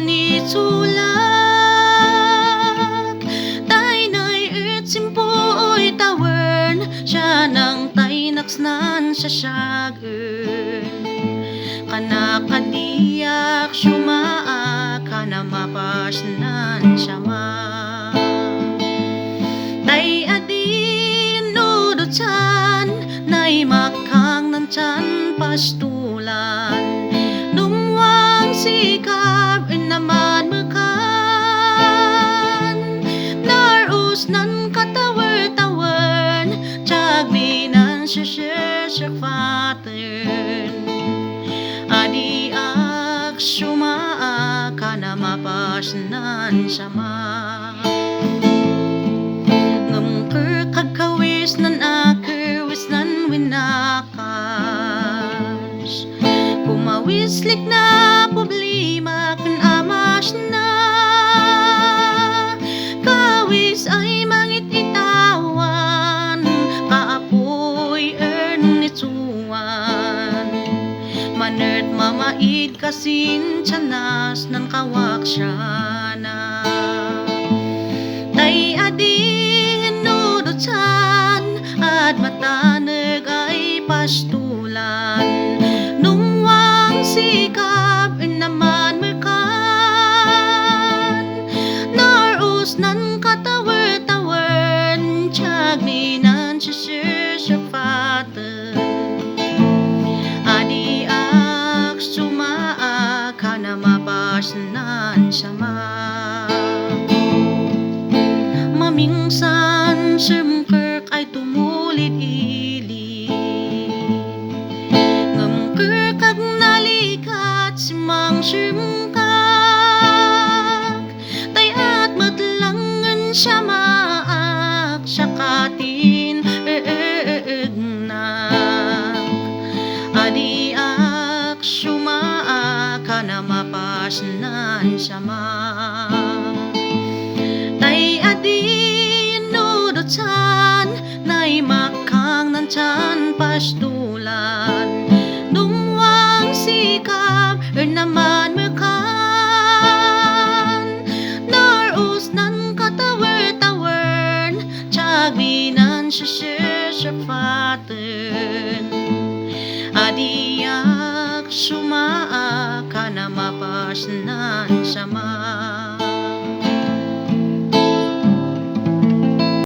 ni tulak tay nay simpo'y tawern siya nang tay naksnan sa syagen kanakadiyak syumaa kana mapasnan siya tay adin nudutan nay makang nancan pastulan nungwang sikap naman mekan narus nan katawer-tawen jagbinan syek faten adiak syumaa kana mapasnan sama ngemker kagkawis nan akerwis nan winakas kumawislik na problema kan amas na kawis ay mangit itawan kaapoy ernituan manert mamaid kasin tiyanas nan kawak siya na tay adin nudutan at mataneg ay pastulan nungwang sikap naman mekan narus nan katawer-tawern jagbinan syek faten adiak sumaa kana mapasnan sama mamingsan semkerk ay tumulit-ilit ngemker kag nalikat simang simkak tay at matlangen siya maak syakatin eegnak adiak syumaa kana mapasnan sama tay adin nudutan nay makang nancan pastulan nungwang sikap naman mekan narus nan katawer-tawern jagbinan syek faten adiak syumaa kana mapasnan sama